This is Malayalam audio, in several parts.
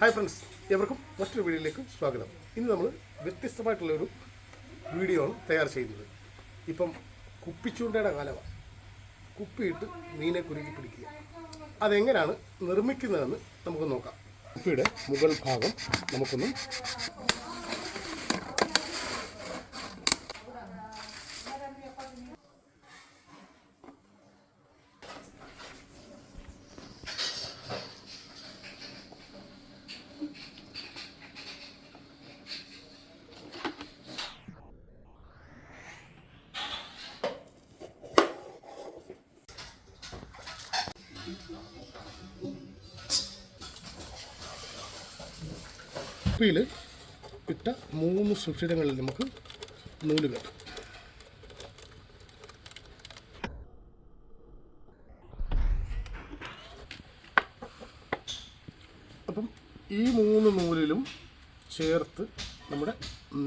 ഹായ് ഫ്രണ്ട്സ്, എവർക്കും മറ്റൊരു വീഡിയോയിലേക്ക് സ്വാഗതം. ഇന്ന് നമ്മൾ വ്യത്യസ്തമായിട്ടുള്ളൊരു വീഡിയോ ആണ് തയ്യാർ ചെയ്യുന്നത്. ഇപ്പം കുപ്പിച്ചൂണ്ടയുടെ കാലമാണ്. കുപ്പിയിട്ട് മീനെ കുരുക്കി പിടിക്കുക. അതെങ്ങനെയാണ് നിർമ്മിക്കുന്നതെന്ന് നമുക്ക് നോക്കാം. കുപ്പിയുടെ മുകൾ ഭാഗം നമുക്കൊന്ന് കുപ്പിയിൽ ഇട്ട 3 സുഷിരങ്ങളിൽ നമുക്ക് നൂല് കെട്ടാം. അപ്പം ഈ 3 നൂലിലും ചേർത്ത് നമ്മുടെ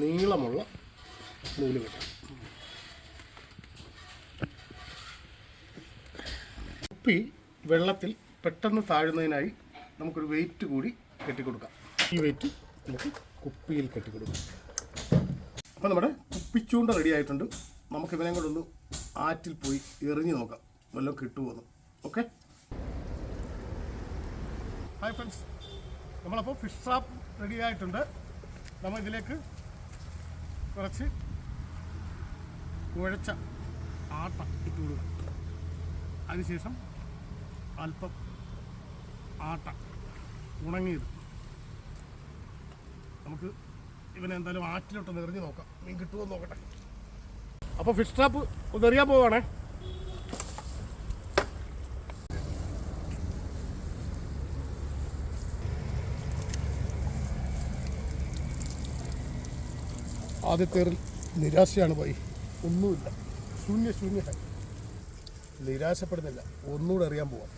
നീളമുള്ള നൂല് കെട്ടാം. കുപ്പി വെള്ളത്തിൽ പെട്ടെന്ന് താഴുന്നതിനായി നമുക്കൊരു വെയിറ്റ് കൂടി കെട്ടിക്കൊടുക്കാം. ഈ വെയിറ്റ് നമുക്ക് കുപ്പിയിൽ കെട്ടിക്കൊടുക്കാം. അപ്പോൾ നമ്മുടെ കുപ്പിച്ചൂണ്ട റെഡി ആയിട്ടുണ്ട്. നമുക്ക് ഇവനെ കൊണ്ടൊന്ന് ആറ്റിൽ പോയി എറിഞ്ഞ് നോക്കാം, വല്ലതും കിട്ടുമെന്ന്. ഓക്കെ, ഹായ് ഫ്രണ്ട്സ്, നമ്മളപ്പോൾ ഫിഷ് ട്രാപ്പ് റെഡി ആയിട്ടുണ്ട്. നമ്മൾ ഇതിലേക്ക് കുറച്ച് കുഴച്ച ആട്ട ഇട്ട് കൊടുക്കുക. അതിനുശേഷം അല്പം ആട്ട ഉണങ്ങിയത് നമുക്ക് ഇവനെ എന്തായാലും ആറ്റിലോട്ട് എറിഞ്ഞ് നോക്കാം, മീൻ കിട്ടുമോ നോക്കട്ടെ. അപ്പോൾ ഫിഷ് ട്രാപ്പ് ഒന്ന് എറിയാൻ പോവാണേ. ആദ്യത്തെ നിരാശയാണ് പോയി, ഒന്നുമില്ല, ശൂന്യമായി. നിരാശപ്പെടുന്നില്ല, ഒന്നുകൂടെ അറിയാൻ പോവാം.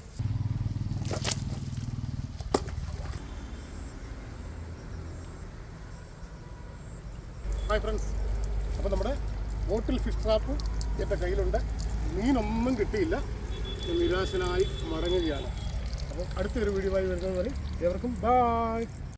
ഹായ് ഫ്രണ്ട്സ്, അപ്പോൾ നമ്മുടെ ബോട്ടിൽ ഫിഷ് ട്രാപ്പ് എൻ്റെ കയ്യിലുണ്ട്. മീനൊന്നും കിട്ടിയില്ല, നിരാശനായി മടങ്ങുകയാണ്. അപ്പോൾ അടുത്തൊരു വീഡിയോ ആയി വരുന്നത് വരെ എവർക്കും ബൈ.